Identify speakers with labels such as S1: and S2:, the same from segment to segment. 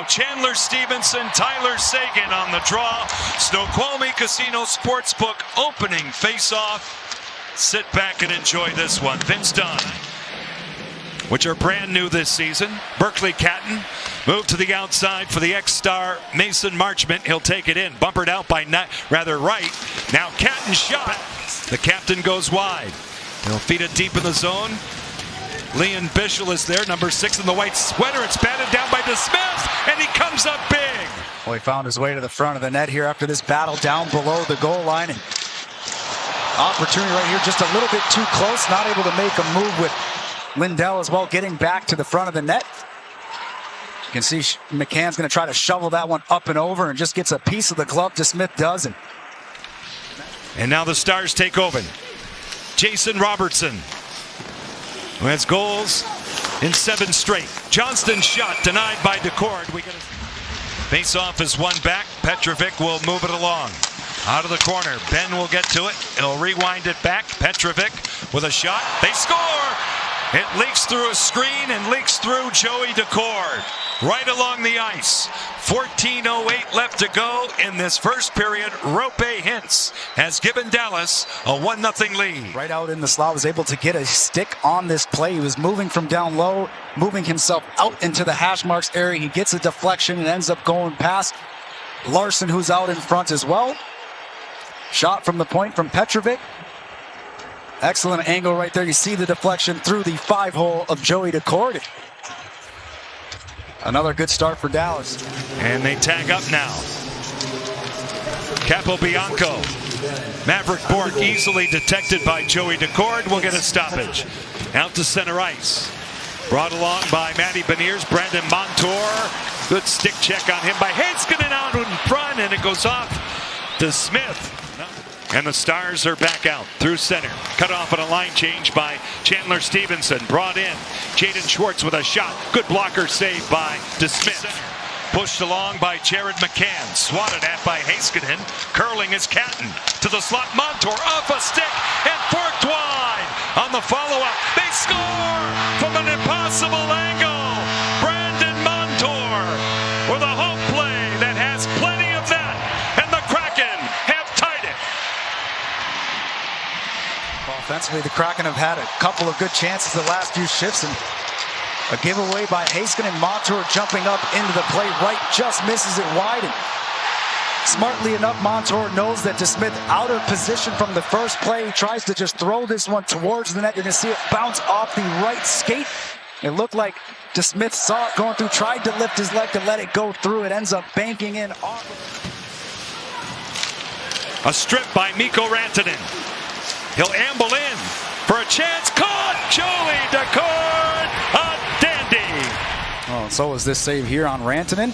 S1: Chandler Stevenson, Tyler Seguin on the draw. Snoqualmie Casino Sportsbook opening face-off. Sit back and enjoy this one. Vince Dunn, which are brand new this season. Berkeley Catton moved to the outside for the X-Star Mason Marchment. He'll take it in. Bumpered out by right. Now Catton shot. The captain goes wide. He'll feed it deep in the zone. Leon Bischel is there, number 6 in the white sweater. It's batted down by DeSmith, and he comes up big.
S2: Well, he found his way to the front of the net here after this battle down below the goal line. And opportunity right here, just a little bit too close. Not able to make a move with Lindell as well, getting back to the front of the net. You can see McCann's going to try to shovel that one up and over and just gets a piece of the glove. DeSmith does.
S1: And now the Stars take over. Jason Robertson, who has goals in 7 straight. Johnston's shot denied by Decord. Face-off is one back. Petrovic will move it along. Out of the corner. Ben will get to it. He'll rewind it back. Petrovic with a shot. They score! It leaks through a screen and leaks through Joey Decord. Right along the ice. 14:08 left to go in this first period. Rope Hintz has given Dallas a 1-0 lead.
S2: Right out in the slot, was able to get a stick on this play. He was moving from down low, moving himself out into the hash marks area. He gets a deflection and ends up going past Larson, who's out in front as well. Shot from the point from Petrovic. Excellent angle right there. You see the deflection through the 5-hole of Joey Decord. Another good start for Dallas.
S1: And they tag up now. Capobianco. Maverick Bourque easily detected by Joey Decord. Will get a stoppage. Out to center ice. Brought along by Matty Beniers. Brandon Montour. Good stick check on him by Heiskanen out in front, and it goes off to Smith. And the Stars are back out through center. Cut off on a line change by Chandler Stevenson. Brought in Jaden Schwartz with a shot. Good blocker save by DeSmith. Pushed along by Jared McCann. Swatted at by Heiskanen. Curling is Catton. To the slot. Montour off a stick and forked wide. On the follow-up, they score from an impossible angle. Brandon Montour with a hope play that has plenty of net. And the Kraken have tied it.
S2: Offensively, the Kraken have had a couple of good chances the last few shifts, and a giveaway by Heiskanen. Montour jumping up into the play right, just misses it wide. And smartly enough, Montour knows that DeSmith out of position from the first play. He tries to just throw this one towards the net. You're going to see it bounce off the right skate. It looked like DeSmith saw it going through, tried to lift his leg to let it go through. It ends up banking in off.
S1: A strip by Mikko Rantanen. He'll amble in for a chance. Caught! Joey Decord! A dandy!
S2: Oh, and so is this save here on Rantanen.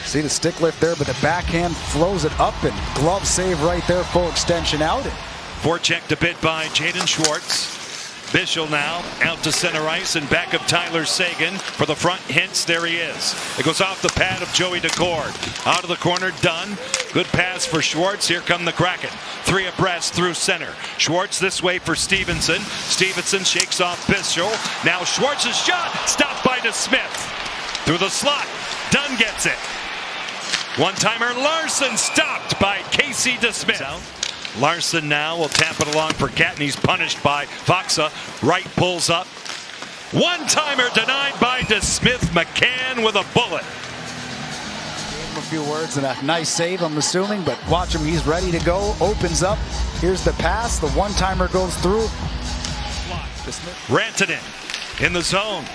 S2: See the stick lift there, but the backhand flows it up, and glove save right there, full extension out.
S1: Forecheck to bid by Jaden Schwartz. Bischel now out to center ice and back of Tyler Seguin for the front. Hintz, there he is. It goes off the pad of Joey Decord. Out of the corner, Dunn. Good pass for Schwartz. Here come the Kraken. 3 abreast through center. Schwartz this way for Stevenson. Stevenson shakes off Bischel. Now Schwartz's shot stopped by DeSmith. Through the slot. Dunn gets it. One-timer Larson stopped by Casey DeSmith. Larson now will tap it along for Catton. He's punished by Foxa. Wright pulls up. One-timer denied by DeSmith. McCann with a bullet.
S2: Gave him a few words and a nice save, I'm assuming, but watch him. He's ready to go. Opens up. Here's the pass. The one-timer goes through.
S1: Rantanen in the zone.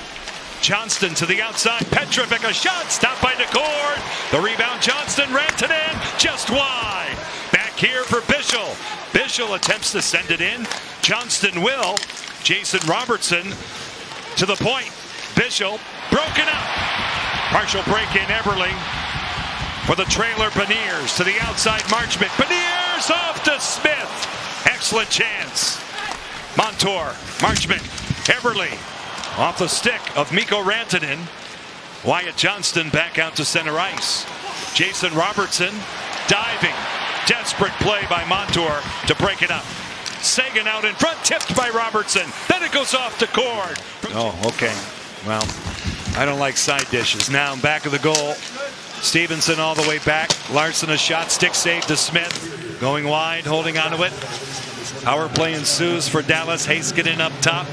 S1: Johnston to the outside. Petrovic, a shot. Stopped by Decord. The rebound, Johnston. Rantanen just wide. Back here for Bischel. Bischel attempts to send it in. Johnston will. Jason Robertson to the point. Bischel broken up. Partial break in Eberle for the trailer. Beniers to the outside. Marchment. Beniers off to Smith. Excellent chance. Montour. Marchment. Eberle off the stick of Mikko Rantanen. Wyatt Johnston back out to center ice. Jason Robertson diving. Desperate play by Montour to break it up. Seguin out in front, tipped by Robertson. Then it goes off to Cord. Oh, okay. Well, I don't like side dishes. Now back of the goal. Stevenson all the way back. Larson a shot, stick save to Smith. Going wide, holding onto it. Power play ensues for Dallas. Heiskanen up top.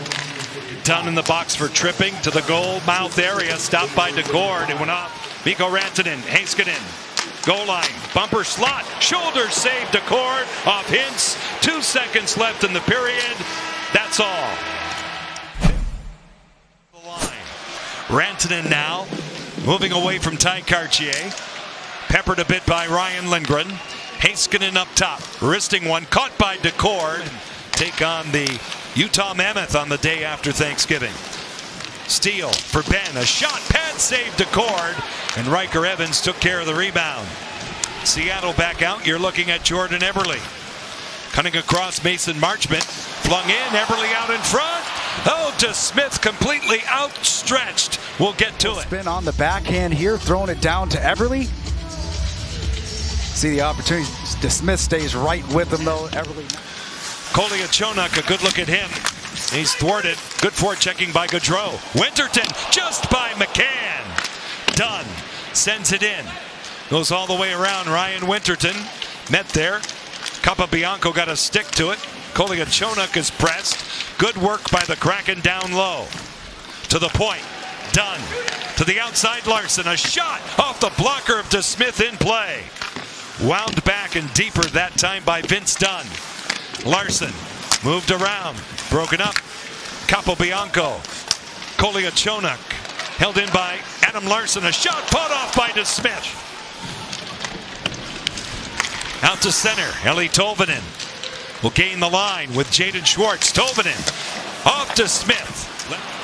S1: Down in the box for tripping to the goal mouth area. Stopped by DeGord. It went off. Mikko Rantanen. Heiskanen. Goal line. Bumper slot. Shoulder save DeGord off Hintz. 2 seconds left in the period. That's all. The line. Rantanen now moving away from Ty Cartier. Peppered a bit by Ryan Lindgren. Heiskanen up top. Wristing one. Caught by DeGord. Take on the Utah Mammoth on the day after Thanksgiving. Steal for Ben. A shot. Pad save DeGord. And Riker Evans took care of the rebound. Seattle back out. You're looking at Jordan Eberle. Cutting across Mason Marchment. Flung in. Eberle out in front. Oh, to Smith, completely outstretched. We'll get to it.
S2: Spin on the backhand here, throwing it down to Eberle. See the opportunity. Smith stays right with him, though. Eberle.
S1: Kolyachonok, a good look at him. He's thwarted. Good forechecking by Gaudreau. Winterton, just by McCann. Dunn sends it in. Goes all the way around. Ryan Winterton met there. Capobianco got a stick to it. Kolyachonok is pressed. Good work by the Kraken down low. To the point. Dunn. To the outside Larson. A shot off the blocker of DeSmith in play. Wound back and deeper that time by Vince Dunn. Larson moved around. Broken up. Capobianco. Kolyachonok. Held in by Adam Larson. A shot fought off by DeSmith. Out to center. Eli Tolvanen will gain the line with Jaden Schwartz. Tolvanen off to Smith.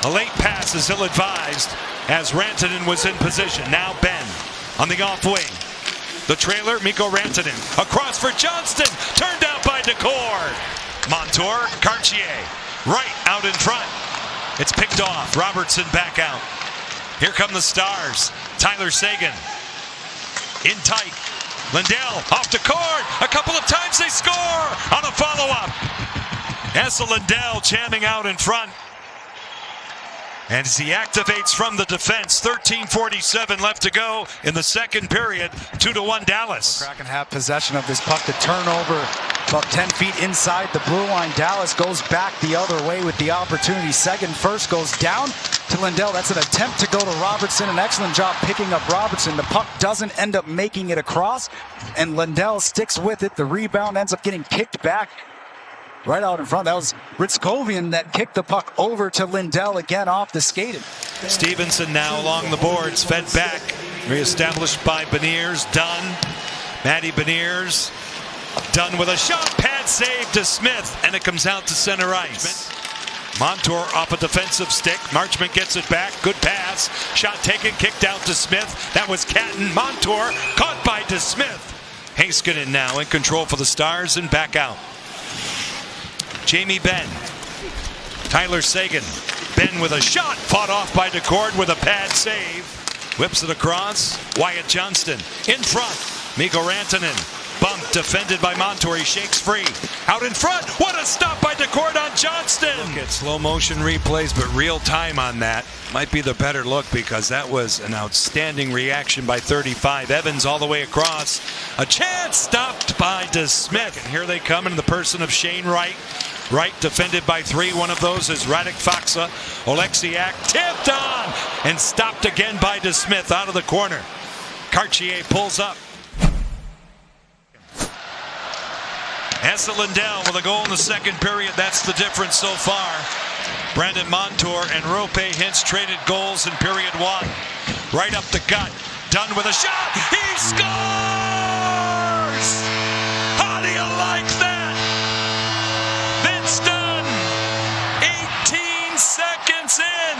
S1: A late pass is ill-advised as Rantanen was in position. Now Ben on the off wing. The trailer, Mikko Rantanen. Across for Johnston. Turned out by DeGord. Montour, Cartier. Right out in front. It's picked off. Robertson back out. Here come the Stars. Tyler Seguin. In tight. Lindell off to Cord. A couple of times they score on a follow-up. Esa Lindell jamming out in front. And as he activates from the defense, 13:47 left to go in the second period. 2-1 Dallas.
S2: Kraken have possession of this puck. The turnover about 10 feet inside the blue line. Dallas goes back the other way with the opportunity. Seguin first goes down to Lindell. That's an attempt to go to Robertson. An excellent job picking up Robertson. The puck doesn't end up making it across, and Lindell sticks with it. The rebound ends up getting kicked back right out in front. That was Ritzkovian that kicked the puck over to Lindell again off the skating.
S1: Stevenson now along the boards, fed back. Reestablished by Beniers. Dunn. Matty Beniers. Dunn with a shot. Pad save to Smith, and it comes out to center ice. Montour off a defensive stick. Marchment gets it back. Good pass. Shot taken, kicked out to Smith. That was Catton. Montour caught by DeSmith. Heiskanen now in control for the Stars and back out. Jamie Benn. Tyler Seguin. Benn with a shot. Fought off by DeGord with a pad save. Whips it across. Wyatt Johnston in front. Mikko Rantanen. Bumped, defended by Montour. He shakes free. Out in front. What a stop by DeGord on Johnston. Look at slow motion replays, but real time on that might be the better look because that was an outstanding reaction by 35. Evans all the way across. A chance stopped by DeSmith. And here they come in the person of Shane Wright. Wright defended by 3. One of those is Radek Faksa. Oleksiak tipped on and stopped again by DeSmith out of the corner. Cartier pulls up. Esa Lindell with a goal in the second period. That's the difference so far. Brandon Montour and Roope Hintz traded goals in period 1. Right up the gut. Dunn with a shot. He scores! How do you like that? Vince Dunn, 18 seconds in.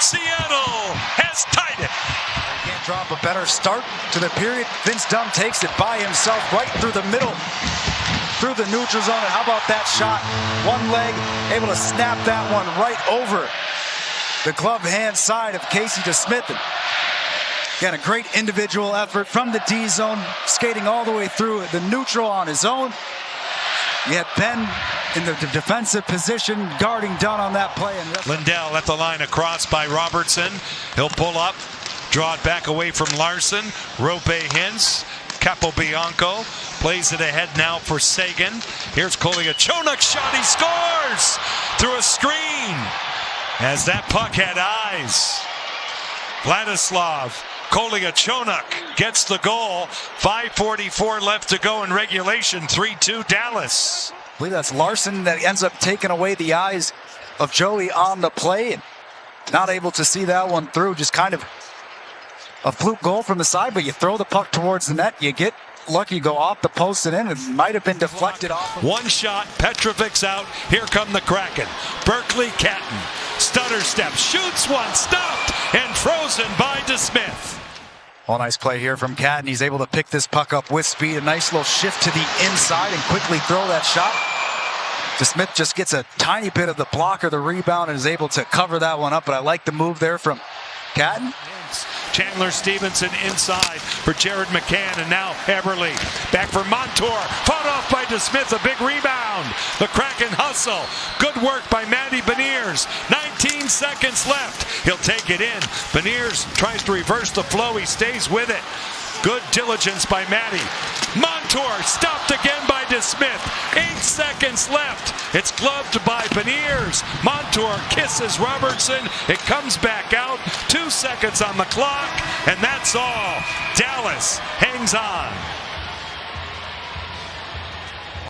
S1: Seattle has tied it.
S2: They can't drop a better start to the period. Vince Dunn takes it by himself right through the middle. Through the neutral zone, and how about that shot? One leg, able to snap that one right over the glove hand side of Casey DeSmith. Again, a great individual effort from the D zone, skating all the way through the neutral on his own. You had Ben in the defensive position, guarding Dunn on that play. And
S1: Lindell at the line, across by Robertson. He'll pull up, draw it back away from Larson. Rope Hintz, Capobianco plays it ahead now for Sagan. Here's Koliachonok shot, he scores through a screen as that puck had eyes. Vladislav Koliachonok gets the goal. 5:44 left to go in regulation. 3-2 Dallas.
S2: I believe that's Larson that ends up taking away the eyes of Joey on the play and not able to see that one through. Just kind of a fluke goal from the side, but you throw the puck towards the net, you get lucky, go off the post and in. It might have been deflected off.
S1: One shot, Petrovic's out. Here come the Kraken. Berkeley Catton, stutter step, shoots one, stopped and frozen by DeSmith.
S2: Well, nice play here from Catton. He's able to pick this puck up with speed. A nice little shift to the inside and quickly throw that shot. DeSmith just gets a tiny bit of the block or the rebound and is able to cover that one up. But I like the move there from Catton.
S1: Chandler Stevenson inside for Jared McCann, and now Eberle back for Montour, fought off by DeSmith, a big rebound. The Kraken hustle, good work by Matty Beniers. 19 seconds left, he'll take it in. Beniers tries to reverse the flow, he stays with it. Good diligence by Matty. Montour stopped again by DeSmith. 8 seconds left. It's gloved by Beniers. Montour kisses Robertson. It comes back out. 2 seconds on the clock, and that's all. Dallas hangs on.